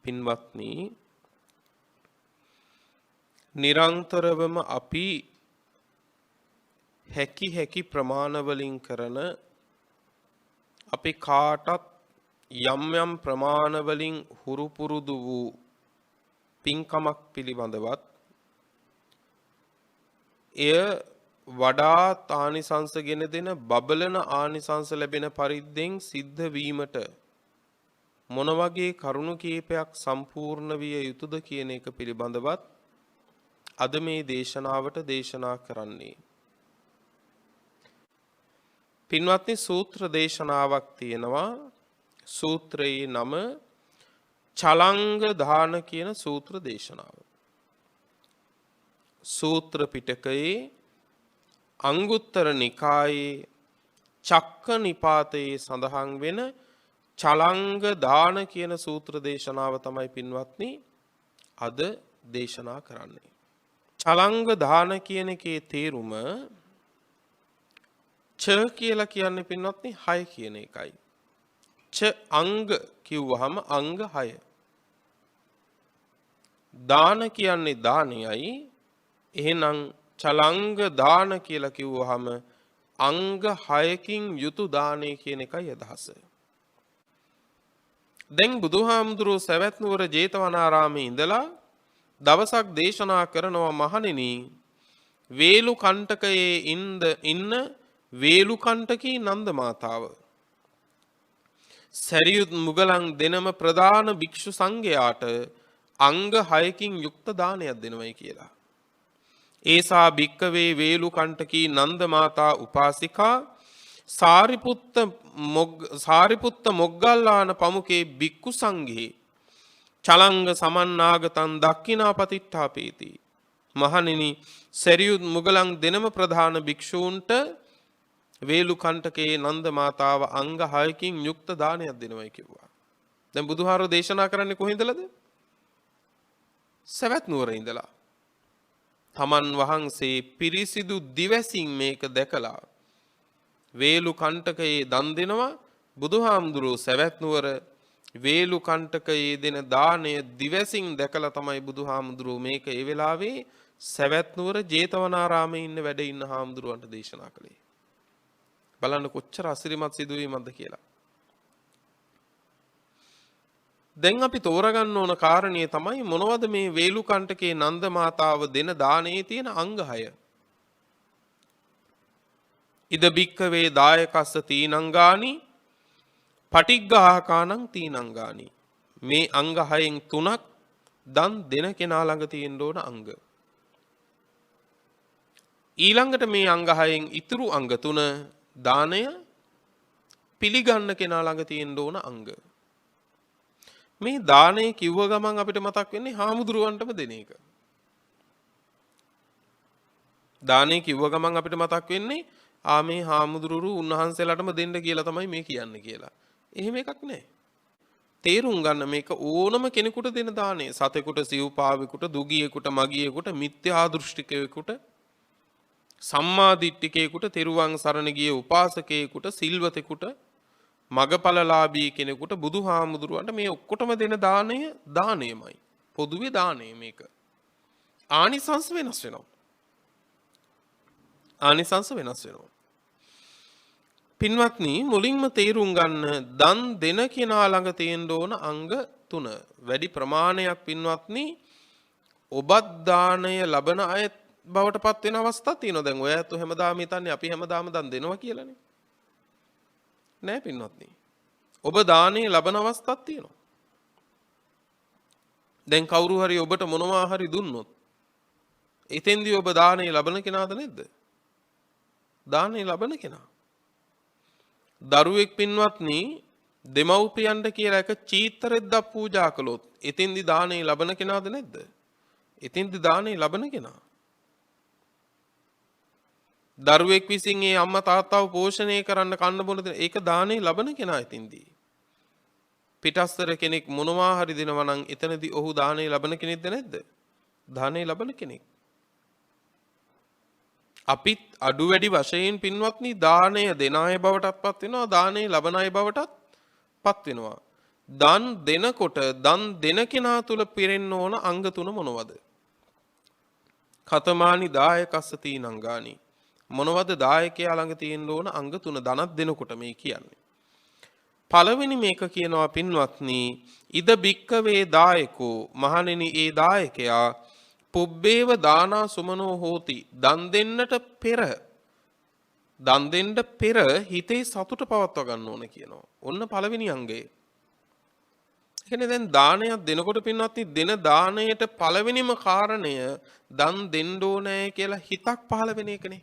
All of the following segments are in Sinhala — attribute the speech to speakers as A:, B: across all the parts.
A: පින්වත්නි, නිරන්තරවම අපි හැකි ප්‍රමාණ වලින් කරන අපි කාටත් යම් ප්‍රමාණ වලින් හුරු පුරුදු වූ පින්කමක් පිළිබඳවත් එය වඩාත් ආනිසංස ගෙන දෙන බබලන ආනිසංස ලැබෙන පරිද්දෙන් සිද්ධ වීමට මොන වගේ කරුණු කීපයක් සම්පූර්ණ විය යුතුද කියන එක පිළිබඳවත් අද මේ දේශනාවට දේශනා කරන්නේ. පින්වත්නි, සූත්‍ර දේශනාවක් තියෙනවා. සූත්‍රයේ නම චලංග දාන කියන සූත්‍ර දේශනාව. සූත්‍ර පිටකයේ අංගුත්තර නිකායේ චක්ක නිපාතයේ සඳහන් වෙන චලංග දාන කියන සූත්‍ර දේශනාව තමයි පින්වත්නි අද දේශනා කරන්නේ. චලංග දාන කියන එකේ තේරුම ච කියලා කියන්නේ පින්වත්නි 6 කියන එකයි. ච අංග කිව්වහම අංග 6. දාන කියන්නේ දානයයි. එහෙනම් චලංග දාන කියලා කිව්වහම අංග 6කින් යුතු දානය කියන එකයි අදහස. දැන් බුදුහාමුදුරුවෝ සවැත් නුවර ජේතවනාරාමේ ඉඳලා දවසක් දේශනා කරනවා, මහණෙනි, වේලු කණ්ඨකයේ ඉන්න වේලු කණ්ඨකී නන්ද මාතාව සරියුත් මුගලන් දෙනම ප්‍රධාන භික්ෂු සංඝයාට අංග 6කින් යුක්ත දානයක් දෙනවයි කියලා. ඒසා භික්කවේ වේලු කණ්ඨකී නන්ද මාතා උපාසිකා සාරිපුත්ත මොග්ගල්ලාන පමුකේ භික්ඛු සංඝේ චලංග සමන්නාගතං දක්ඛිනාපතිට්ඨාපේති. මහණෙනි, සරියුත් මුගලන් දෙනම ප්‍රධාන භික්ෂූන්ට වේලු කණ්ඨකේ නන්ද මාතාව අංග 6කින් යුක්ත දානයක් දෙනවයි කිව්වා. දැන් බුදුහාරෝ දේශනා කරන්නේ කොහේඳලද? සවැත් නුවර ඉඳලා. තමන් වහන්සේ පිරිසිදු දිවසින් මේක දැකලා වේලු කණ්ඨකයේ දන් දෙනවා. බුදුහාමුදුරුවෝ සවැත් නුවර වේලු කණ්ඨකයේ දෙන දාණය දිවසින් දැකලා තමයි බුදුහාමුදුරුවෝ මේක ඒ වෙලාවේ සවැත් නුවර ජේතවනාරාමේ ඉන්න වැඩ ඉන්න හාමුදුරුවන්ට දේශනා කළේ. බලන්න කොච්චර අසිරිමත් සිදුවීමක්ද කියලා. දැන් අපි තෝරගන්න ඕන කාරණේ තමයි මොනවද මේ වේලු කණ්ඨකේ නන්ද මාතාව දෙන දානයේ තියෙන අංග 6. ඉද බික්කවේ දායකස්ස තීනංගානි පටිග්ගාහකානං තීනංගානි. මේ අංග 6න් 3ක් දන් දෙන කෙනා ළඟ තියෙන්න ඕන අංග. ඊළඟට මේ අංග 6න් ඉතුරු අංග 3 දානය පිළිගන්න කෙනා ළඟ තියෙන්න ඕන අංග. මේ දානය කිව්ව ගමන් අපිට මතක් වෙන්නේ හාමුදුරුවන්ටම දෙන එක. දානය කිව්ව ගමන් අපිට මතක් වෙන්නේ මේ හාමුදුරුවරු උන්වහන්සේලාටම දෙන්න කියලා තමයි මේ කියන්නේ කියලා. එහෙම එකක් නැහැ. තේරුම් ගන්න මේක ඕනම කෙනෙකුට දෙන දානය. සතෙකුට, සිව්පාවෙකුට, දුගියෙකුට, මගියෙකුට, මිත්‍යා දෘෂ්ටිකයෙකුට, සම්මා දිට්ඨිකයෙකුට, තෙරුවන් සරණ ගිය උපාසකයෙකුට, සිල්වතෙකුට, මගපලලාභී කෙනෙකුට, බුදුහාමුදුරුවන්ට මේ ඔක්කොටම දෙන දාණය දාණයමයි. පොදුවේ දාණය මේක. ආනිසංස වෙනස් වෙනවා. ආනිසංස වෙනස් වෙනවා. පින්වත්නි, මුලින්ම තේරුම් ගන්න දන් දෙන කෙනා ළඟ තියෙන්න ඕන අංග 3. වැඩි ප්‍රමාණයක් පින්වත්නි ඔබත් දාණය ලබන අය බවට පත් වෙන අවස්ථා තියෙනවා. දැන් ඔයත් හැමදාම හිතන්නේ අපි හැමදාම දන් දෙනවා කියලානේ. නෑ පින්වත්නි. ඔබ දානේ ලබන අවස්ථාවක් තියෙනවා. දැන් කවුරු හරි ඔබට මොනවා හරි දුන්නොත් එතෙන්දී ඔබ දානේ ලබන කෙනාද නැද්ද? දානේ ලබන කෙනා. දරුවෙක් පින්වත්නි දෙමව්පියන්ට කියලා එක චීතරෙද්දක් පූජා කළොත් එතෙන්දී දානේ ලබන කෙනාද නැද්ද? එතෙන්දී දානේ ලබන කෙනා. දරුවෙක් විසින් ඒ අම්මා තාත්තව පෝෂණය කරන්න කන්න බොන දෙන ඒක දානේ ලබන කෙනා එතින්දී. පිටස්තර කෙනෙක් මොනවා හරි දෙනවා නම් එතනදී ඔහු දානේ ලබන කෙනෙක්ද නැද්ද? දානේ ලබන කෙනෙක්. අපිත් අඩු වැඩි වශයෙන් පින්වත්නි දාණය දෙන අය බවටත් පත් වෙනවා දාණය ලබන අය බවටත් පත් වෙනවා. දන් දෙනකොට දන් දෙන කෙනා තුල පිරෙන්න ඕන අංග තුන මොනවද? කතමානි දායකස්ස තීනංගානි. මොනවද දායකයා ළඟ තියෙන්න ඕන අංග තුන දනක් දෙනකොට මේ කියන්නේ. පළවෙනි මේක කියනවා පින්වත්නි ඉද බික්කවේ දායකෝ මහණෙනි ඒ දායකයා පුබ්බේව දානා සුමනෝ හෝති දන් දෙන්නට පෙර හිතේ සතුට පවත්වා ගන්න ඕන කියනවා. ඔන්න පළවෙනි අංගය. කියන්නේ දැන් දානයක් දෙනකොට පින්වත්නි දෙන දාණයට පළවෙනිම කාරණය දන් දෙන්න ඕනේ කියලා හිතක් පහළ වෙන එකනේ.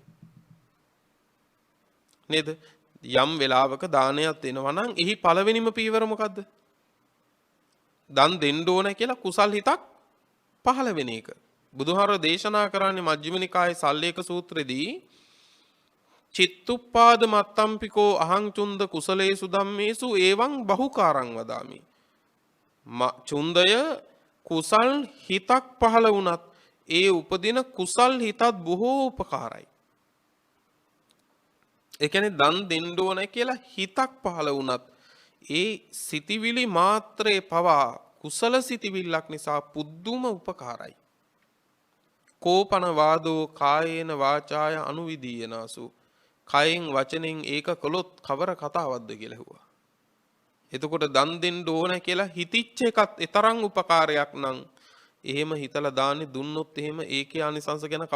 A: නේද? යම් වෙලාවක දානයක් දෙනවා නම් එහි පළවෙනිම පීවර මොකද්ද? දන් දෙන්න ඕනේ කියලා කුසල් හිතක් පහළ වෙන එක. බුදුහාර දේශනා කරන්නේ මජ්ක්‍ධිම නිකායේ සල්ලේක සූත්‍රයේදී චිත්තුප්පාද මත්තම්පිකෝ අහං චුන්ද කුසලේසු ධම්මේසු එවං බහුකාරං වදාමි. චුන්දය කුසල් හිතක් පහළ වුණත් ඒ උපදින කුසල් හිතත් බොහෝ උපකාරයි. ඒ කියන්නේ දන් දෙන්න ඕන කියලා හිතක් පහළ වුණත් ඒ සිතිවිලි මාත්‍රේ පවා කුසල සිතිවිල්ලක් නිසා පුදුම උපකාරයි. කෝපන වාදෝ කායේන වාචාය අනුවිදීයනාසු කයෙන් වචනෙන් ඒක කළොත් කවර කතාවක්ද කියලා ඇහුවා. එතකොට දන් දෙන්න ඕන කියලා හිතිච්ච එකත් තරම් උපකාරයක් නම් එහෙම හිතලා දාන්නේ දුන්නොත් එහෙම ඒකේ ආනිසංස ගැන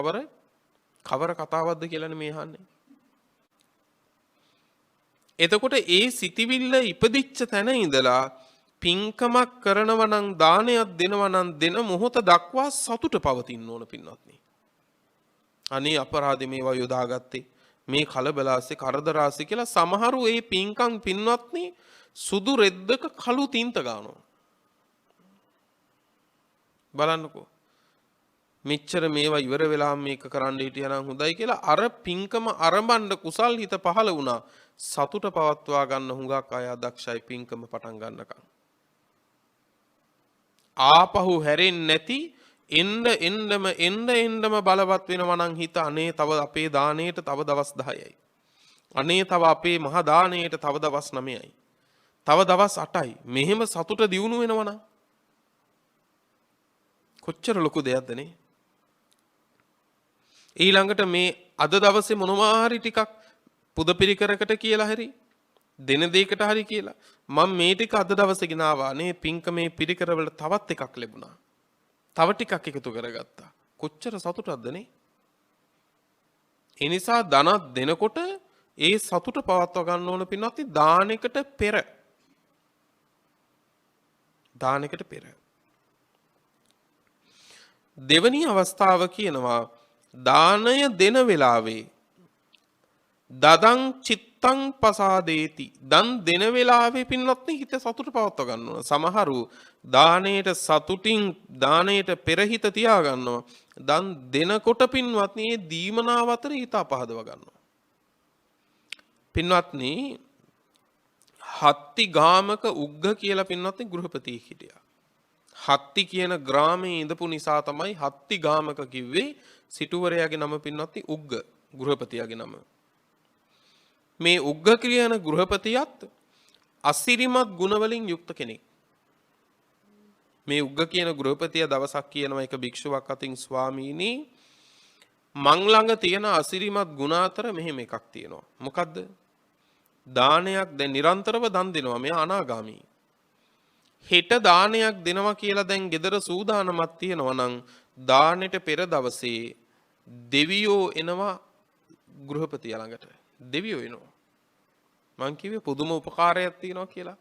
A: කවර කතාවක්ද කියලානේ මේ අහන්නේ. එතකොට ඒ සිතිවිල්ල ඉපදිච්ච තැන ඉඳලා පින්කමක් කරනවා නම් දානයක් දෙනවා නම් දෙන මොහොත දක්වා සතුට පවතින්න ඕන පින්වත්නි. අනේ අපරාධේ මේවා යොදාගත්තේ මේ කලබලාසේ කරදරාසේ කියලා සමහරු ඒ පින්කම් පින්වත්නි සුදු රෙද්දක කළු තින්ත ගන්නවා. බලන්නකෝ. මෙච්චර මේවා ඉවර වෙලා මේක කරන්න හිටියා නම් හොඳයි කියලා අර පින්කම අරඹන්න කුසල් හිත පහළ වුණා. සතුට පවත්වා ගන්න හුඟක් අය අදක්ෂයි පින්කම පටන් ගන්නකම්. ආපහු හැරෙන්නේ නැති එන්නම බලවත් වෙනවා නම් හිත අනේ තව අපේ දාණයට තව දවස් 10යි. අනේ තව අපේ මහා දාණයට තව දවස් 9යි. තව දවස් 8යි. මෙහෙම සතුට දියුණු වෙනවා නම් කොච්චර ලොකු දෙයක්ද නේ? ඊළඟට මේ අද දවසේ මොනවා හරි ටිකක් පුද පිරිකරකට කියලා හරි දෙන දෙයකට හරි කියලා මම මේ ටික අද දවසේ ගෙනාවා නේ පින්කමේ පිරිකර වල තවත් එකක් ලැබුණා. තව ටිකක් එකතු කරගත්තා. කොච්චර සතුටක්ද නේ? ඒ නිසා ධනක් දෙනකොට ඒ සතුට පවත්වා ගන්න ඕන පින්වත්නි දානෙකට පෙර. දෙවැනි අවස්ථාව කියනවා දානය දෙන වෙලාවේ දදං චිත්තං පසාදේති දන් දෙන වෙලාවේ පින්වත්නි හිත සතුට පවත්වා ගන්න ඕන. සමහරු දාණයට පෙරහිත තියා ගන්නවා. දන් දෙනකොට පින්වත්නි මේ දීමනාව අතර හිත අපහදව ගන්නවා. පින්වත්නි හත්ති ගාමක උග්ග කියලා පින්වත්නි ගෘහපතියෙක් හිටියා. හත්ති කියන ග්‍රාමයේ ඉඳපු නිසා තමයි හත්ති ගාමක කිව්වේ. සිටුවරයාගේ නම පින්වත්නි උග්ග ගෘහපතියාගේ නම. මේ උග්ග කියන ගෘහපතියත් අසිරිමත් ගුණ වලින් යුක්ත කෙනෙක්. මේ උග්ග කියන ගෘහපතියා දවසක් කියනවා එක භික්ෂුවක් අතින් ස්වාමීනි මං ළඟ තියෙන අසිරිමත් ගුණ අතර මෙහෙම එකක් තියෙනවා. මොකද්ද? දානයක් දැන් නිරන්තරව දන් දෙනවා. මෙයා අනාගාමී. හෙට දානයක් දෙනවා කියලා දැන් ගෙදර සූදානමක් තියෙනවා නම් දානෙට පෙර දවසේ දෙවියෝ එනවා ගෘහපතියා ළඟට. දෙවියෝ එනවා. මං කිව්වේ පුදුම උපකාරයක් තියෙනවා කියලා.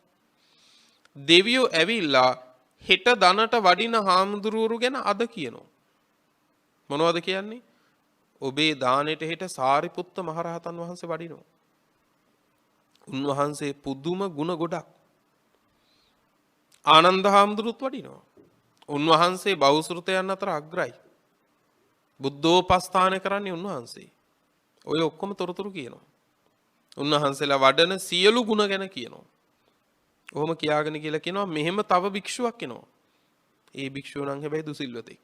A: දෙවියෝ ඇවිල්ලා හෙට දනට වඩින හාමුදුරුවරු ගැන අද කියනවා. මොනවද කියන්නේ? ඔබේ දානෙට හෙට සාරිපුත්ත මහරහතන් වහන්සේ වඩිනවා. උන්වහන්සේ පුදුම ගුණ ගොඩක්. ආනන්ද හාමුදුරුවොත් වඩිනවා. උන්වහන්සේ බෞසෘතයන් අතර අග්‍රයි. බුද්ධෝපස්ථාන කරන්නේ උන්වහන්සේ. ඔය ඔක්කොම තොරතුරු කියනවා. උන්වහන්සේලා වඩන සියලු ගුණ ගැන කියනවා. ඔහොම කියාගෙන කියලා කියනවා මෙහෙම තව භික්ෂුවක් එනවා. ඒ භික්ෂුව නම් හැබැයි දුසිල්වතෙක්.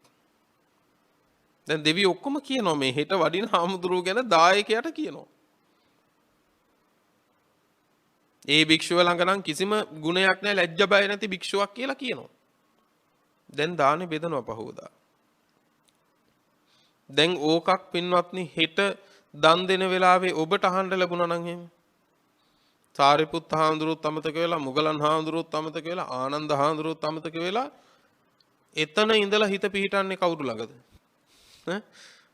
A: දැන් දෙවියෝ ඔක්කොම කියනවා මේ හෙට වඩින හාමුදුරුවෝ ගැන දායකයාට කියනවා. ඒ භික්ෂුව ළඟ නම් කිසිම ගුණයක් නැහැ ලැජ්ජ බය නැති භික්ෂුවක් කියලා කියනවා. දැන් දානේ බෙදනවා පහවදා. දැන් ඕකක් පින්වත්නි හෙට දන් දෙන වෙලාවේ ඔබට අහන්න ලැබුණා නම් එහෙම. සාරිපුත්ත හාමුදුරුවෝත් අමතක වෙලා, මුගලන් හාමුදුරුවෝත් අමතක වෙලා, ආනන්ද හාමුදුරුවෝත් අමතක වෙලා එතන ඉඳලා හිත පිහිටන්නේ කවුරු ළඟද?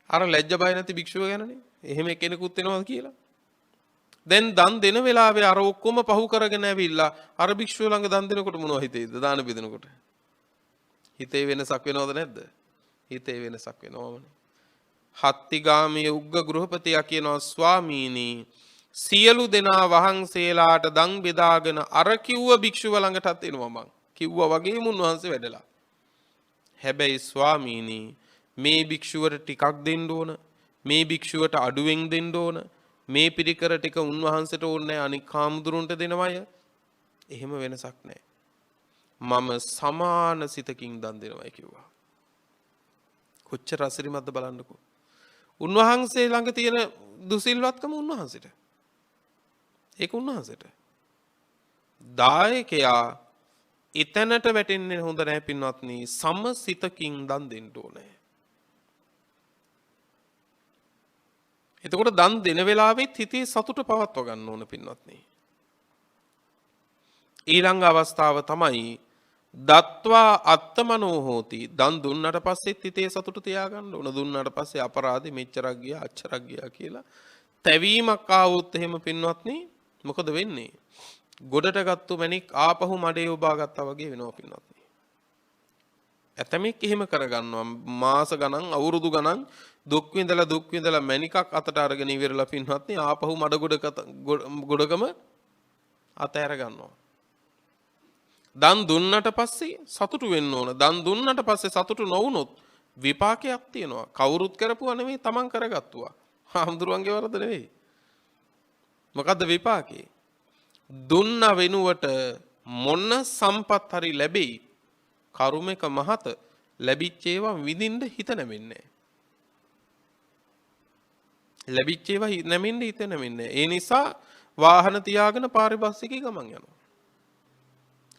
A: අර ලැජ්ජ බය නැති භික්ෂුව ගැනනේ. එහෙම කෙනෙකුත් වෙනවද කියලා. දැන් දන් දෙන වෙලාවේ අර ඔක්කොම පහු කරගෙන ඇවිල්ලා අර භික්ෂුව ළඟ දන් දෙනකොට මොනව හිතේද? දාන බෙදනකොට. හිතේ වෙනසක් වෙනවද නැද්ද? හිතේ වෙනසක් වෙනවමනේ. හත්තිගාමී උග්ග ගෘහපතියා කියනවා ස්වාමීනි සියලු දෙනා වහන්සේලාට දන් බෙදාගෙන අර කිව්ව භික්ෂුව ළඟටත් එනවා මං. කිව්වා වගේම උන්වහන්සේ වැඩලා. හැබැයි ස්වාමීනි මේ භික්ෂුවට ටිකක් දෙන්න ඕන. මේ භික්ෂුවට අඩුවෙන් දෙන්න ඕන. මේ පිරිකර ටික උන්වහන්සේට ඕනේ අනික් හාමුදුරුන්ට දෙනවය. එහෙම වෙනසක් නැහැ. මම සමාන සිතකින් දන් දෙනවයි කිව්වා. කොච්චර අසිරිමත්ද බලන්නකෝ. උන්වහන්සේ ළඟ තියෙන දුසිල්වත්කම උන්වහන්සේට. ඒක උන්වහන්සේට. දායකයා එතනට වැටෙන්නේ හොඳ නැහැ පින්වත්නි. සමසිතකින් දන් දෙන්න ඕනේ. එතකොට දන් දෙන වෙලාවෙත් හිතේ සතුට පවත්ව ගන්න ඕන පින්වත්නි. ඊළඟ අවස්ථාව තමයි දත්වා අත්තමනෝ හෝති. දන් දුන්නට පස්සෙත් හිතේ සතුට තියාගන්න ඕන. දුන්නාට පස්සේ අපරාධෙ මෙච්චරක් ගියා අච්චරක් ගියා කියලා තැවීමක් ආවොත් එහෙම පින්වත්නි මොකද වෙන්නේ? ගොඩට ගත්තු මැණික් ආපහු මඩේ ඔබා ගත්තා වගේ වෙනවා පින්වත්නි. ඇතමෙක් එහෙම කරගන්නවා මාස ගණන් අවුරුදු ගණන් දුක් විඳලා මැණිකක් අතට අරගෙන ඉවරලා පින්වත්නි ආපහු මඩ ගොඩකම අතහැර ගන්නවා. දන් දුන්නට පස්සේ සතුටු වෙන්න ඕන. දන් දුන්නට පස්සේ සතුටු නොවුනොත් විපාකයක් තියෙනවා. කවුරුත් කරපුවා නෙමෙයි තමන් කරගත්තුවා. හාමුදුරුවන්ගේ වරද නෙවෙයි. මොකද්ද විපාකේ? දුන්න වෙනුවට මොන සම්පත් හරි ලැබෙයි කරුමක මහත ලැබිච්ච ඒවා විඳින්න හිත නැමෙන්නේ. ලැබිච්ච ඒවා නැමෙන්න හිත නැමෙන්නේ. ඒ නිසා වාහන තියාගෙන පාරිභාෂිකී ගමන් යනවා.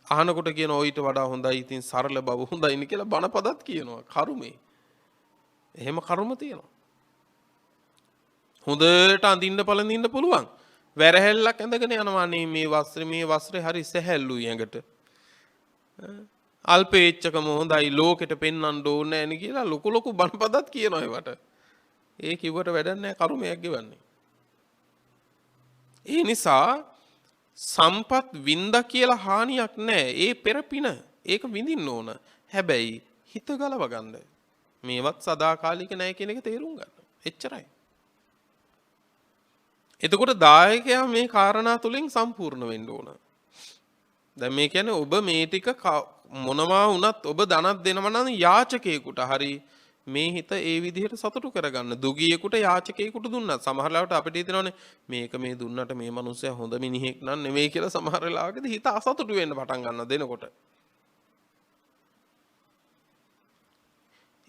A: අහනකොට කියන ඔయిత වඩා හොඳයි ඉතින් සරල බව හොඳයිනි කියලා බණපදත් කියනවා කරුමේ. එහෙම කරුම තියෙනවා. හොඳට අඳින්න පළඳින්න පුළුවන්. වැරහැල්ලක් ඇඳගෙන යනවා මේ වස්ත්‍රේ හරි සැහැල්ලුයි ඇඟට. අල්පේච්ඡකම හොඳයි ලෝකෙට පෙන්වන්න ඕනේ නෑනේ කියලා ලොකු බණපදත් කියනවා ඒවට. ඒ කිව්වට වැඩක් නෑ කරුමයක් ගෙවන්නේ. ඒ නිසා සම්පත් වින්ද කියලා හානියක් නෑ. ඒ පෙරපින ඒක විඳින්න ඕන. හැබැයි හිත ගලව ගන්න. මේවත් සදාකාලික නෑ කියන එක තේරුම් ගන්න. එච්චරයි. එතකොට දායකයා මේ කාරණා තුලින් සම්පූර්ණ වෙන්න ඕන. දැන් මේ කියන්නේ ඔබ මේ ටික මොනවා වුණත් ඔබ ධනක් දෙනවා නම් යාචකයෙකුට හරි මේ හිත ඒ විදිහට සතුටු කරගන්න. දුගියෙකුට යාචකයෙකුට දුන්නත් සමහර ලාවට අපිට හිතෙනවනේ මේක මේ දුන්නට මේ මිනිස්සයා හොඳ මිනිහෙක් නන් නෙවෙයි කියලා සමහර ලාවකදී හිත අසතුටු වෙන්න පටන් ගන්නවා දෙනකොට.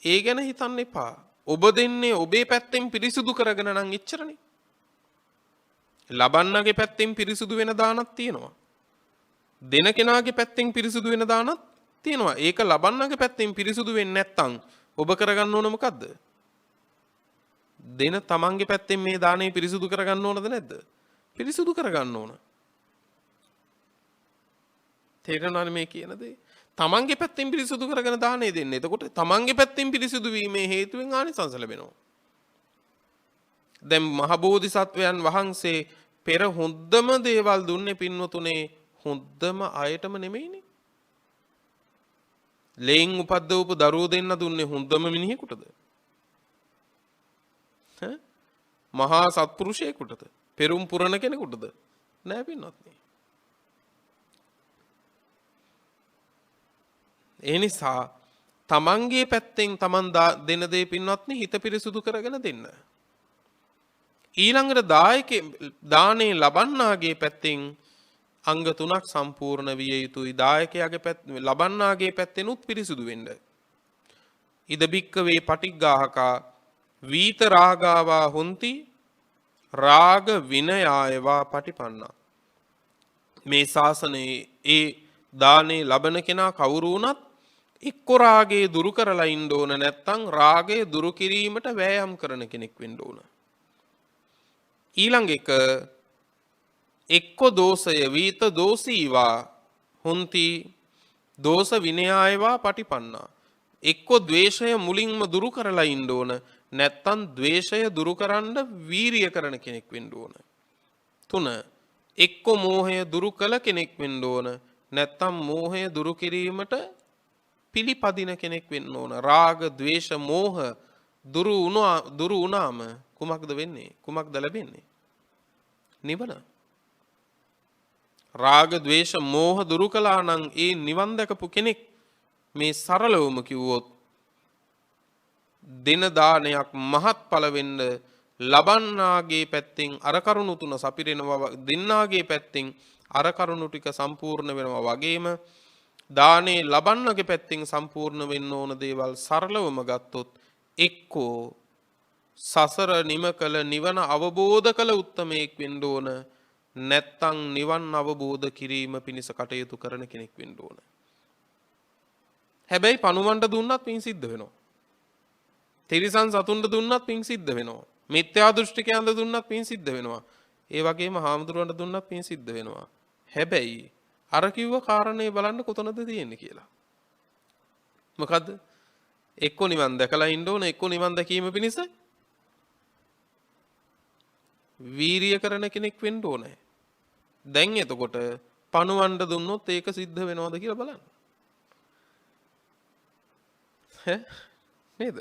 A: ඒ ගැන හිතන්න එපා. ඔබ දෙන්නේ ඔබේ පැත්තෙන් පිරිසුදු කරගෙන නම් එච්චරනේ. ලබන්නගේ පැත්තෙන් පිරිසුදු වෙන දානක් තියෙනවා. දෙන කෙනාගේ පැත්තෙන් පිරිසුදු වෙන දානක් තියෙනවා. ඒක ලබන්නගේ පැත්තෙන් පිරිසුදු වෙන්නේ නැත්නම් ඔබ කරගන්න ඕන මොකද්ද? දෙන තමන්ගේ පැත්තෙන් මේ දානේ පිරිසුදු කරගන්න ඕනද නැද්ද? පිරිසුදු කරගන්න ඕන. තේරෙනවද මේ කියන දේ? තමන්ගේ පැත්තෙන් පිරිසුදු කරගෙන දානේ දෙන්නේ. එතකොට තමන්ගේ පැත්තෙන් පිරිසුදු වීමේ හේතුවෙන් ආනිසංස ලැබෙනවා. දැන් මහ බෝධිසත්වයන් වහන්සේ පෙර හොඳම දේවල් දුන්නේ පින්වතුනේ හොඳම අයටම නෙමෙයිනේ. ලේන් උපද්දවපු දරුවෝ දෙන්න දුන්නේ හොඳම මිනිහෙකුටද? මහා සත්පුරුෂයෙකුටද? පෙරුම් පුරණ කෙනෙකුටද? නෑ පින්වත්නි. ඒ නිසා තමන්ගේ පැත්තෙන් තමන් දෙන දේ පින්වත්නි හිත පිරිසුදු කරගෙන දෙන්න. ඊළඟට දානේ ලබන්නාගේ පැත්තෙන් අංග තුනක් සම්පූර්ණ විය යුතුයි. දායකයාගේ ලබන්නාගේ පැත්තෙනුත් පිරිසුදු වෙන්න. ඉද බික්කවේ පටිග්ගාහකා වීත රාගාවා හොಂತಿ රාග විනයායවා පටිපන්නා. මේ ශාසනයේ ඒ දානේ ලබන කෙනා කවුරු වුණත් එක්ක රාගේ දුරු කරලා ඉන්න ඕන නැත්නම් රාගය දුරු කිරීමට වෑයම් කරන කෙනෙක් වෙන්න ඕන. ඊළඟ එක එක්ක දෝෂය වීත දෝෂීවා හොಂತಿ දෝෂ විනයායවා පටිපන්නා. එක්ක ද්වේෂය මුලින්ම දුරු කරලා ඉන්න ඕන නැත්නම් ද්වේෂය දුරු කරන්න වීරිය කරන කෙනෙක් වෙන්න ඕන. 3 එක්ක මෝහය දුරු කළ කෙනෙක් වෙන්න ඕන නැත්නම් මෝහය දුරු කිරීමට පිළිපදින කෙනෙක් වෙන්න ඕන. රාග ද්වේෂ මෝහ දුරු වුණාම කුමක්ද වෙන්නේ? කුමක්ද ලැබෙන්නේ? නිවන. රාග ද්වේෂ මෝහ දුරු කළා නම් ඒ නිවන් දැකපු කෙනෙක් මේ සරලවම කිව්වොත් දින දානයක් මහත්ඵල වෙන්න ලබන්නාගේ පැත්තෙන් අර කරුණු තුන සපිරෙනවා දෙන්නාගේ පැත්තෙන් අර කරුණු ටික සම්පූර්ණ වෙනවා වගේම දානේ ලබන්නගේ පැත්තෙන් සම්පූර්ණ වෙන්න ඕන දේවල් සරලවම ගත්තොත් එක්කෝ සසර නිම කළ නිවන අවබෝධ කළ උත්තමයෙක් වෙන්න ඕන නැත්තම් නිවන් අවබෝධ කිරීම පිණිස කටයුතු කරන කෙනෙක් වෙන්න ඕන. හැබැයි පණුවන්ට දුන්නත් පින් සිද්ධ වෙනවා. තිරිසන් සතුන්ට දුන්නත් පින් සිද්ධ වෙනවා. මිත්‍යා දෘෂ්ටිකයන්ට දුන්නත් පින් සිද්ධ වෙනවා. ඒ වගේම හාමුදුරුවන්ට දුන්නත් පින් සිද්ධ වෙනවා. හැබැයි අර කිව්ව කාරණේ බලන්න කොතනද තියෙන්නේ කියලා. මොකද්ද? එක්ක නිවන් දැකලා ඉන්න ඕන එක්ක නිවන් දැකීම පිණිස වීරිය කරන කෙනෙක් වෙන්න ඕනේ. දැන් එතකොට පණුවන්ට දුන්නොත් ඒක සිද්ධ වෙනවද කියලා බලන්න. නේද?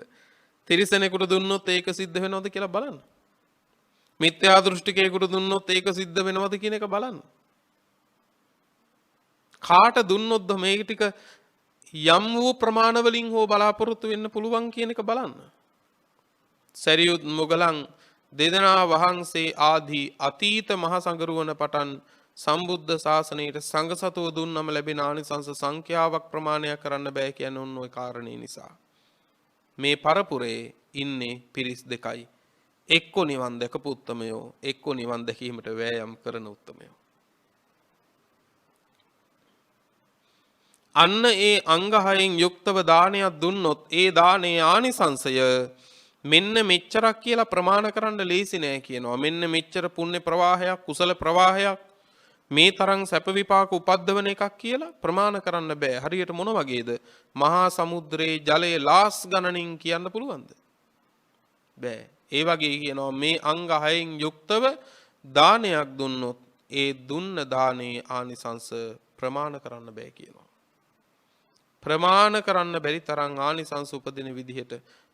A: තිරිසනෙකුට දුන්නොත් ඒක සිද්ධ වෙනවද කියලා බලන්න. මිත්‍යා දෘෂ්ටිකයෙකුට දුන්නොත් ඒක සිද්ධ වෙනවද කියන එක බලන්න. කාට දුන්නොත්ද මේක ටික යම් වූ ප්‍රමාණ වලින් හෝ බලාපොරොත්තු වෙන්න පුළුවන් කියන එක බලන්න. සරියුත් මොගලන් දෙදෙනා වහන්සේ ආදී අතීත මහ සංගරුවන පටන් සම්බුද්ධ ශාසනයට සංඝසතුව දුන්නම ලැබෙන ආනිසංස සංඛ්‍යාවක් ප්‍රමාණයක් කරන්න බෑ කියන ඔන්න ඔය කාරණේ නිසා. මේ පරපුරේ ඉන්නේ පිරිස් දෙකයි. එක්ක නිවන් දැකපු උත්තමයෝ එක්ක නිවන් දැකීමට වෑයම් කරන උත්තමයෝ. අන්න ඒ අංග 6න් යුක්තව දානයක් දුන්නොත් ඒ දානයේ ආනිසංසය මෙන්න මෙච්චරක් කියලා ප්‍රමාණ කරන්න ලේසි නෑ කියනවා. මෙන්න මෙච්චර පුණ්‍ය ප්‍රවාහයක් කුසල ප්‍රවාහයක් මේ තරම් සැප විපාක උපද්දවන එකක් කියලා ප්‍රමාණ කරන්න බෑ. හරියට මොන වගේද? මහා සමුද්‍රයේ ජලයේ ලාස් ගණනින් කියන්න පුළුවන්ද? බෑ. ඒ වගේ කියනවා මේ අංග 6න් යුක්තව දානයක් දුන්නොත් ඒ දුන්න දානේ ආනිසංස ප්‍රමාණ කරන්න බෑ කියනවා. ප්‍රමාණ කරන්න බැරි තරම් ආනිසංස උපදින විදිහට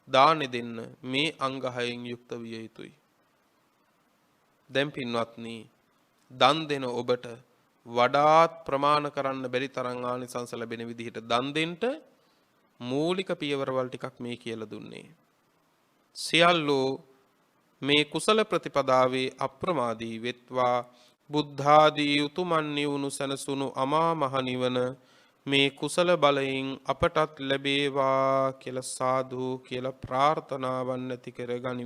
A: දානෙ දෙන්න මේ අංග 6න් යුක්ත විය යුතුයි. දැන් පින්වත්නි දන් දෙන ඔබට වඩාත් ප්‍රමාණ කරන්න බැරි තරම් ආනිසංස ලැබෙන විදිහට දන් දෙන්න මූලික පියවරවල් ටිකක් මේ කියලා දුන්නේ. සියල්ලෝ මේ කුසල ප්‍රතිපදාවේ අප්‍රමාදී වෙත්වා බුද්ධාදී උතුමන් නිවුණු සනසුණු අමා මහ නිවන මේ කුසල බලයෙන් අපටත් ලැබේවා කියලා සාදු කියලා ප්‍රාර්ථනාවන් ඇති කරගනි.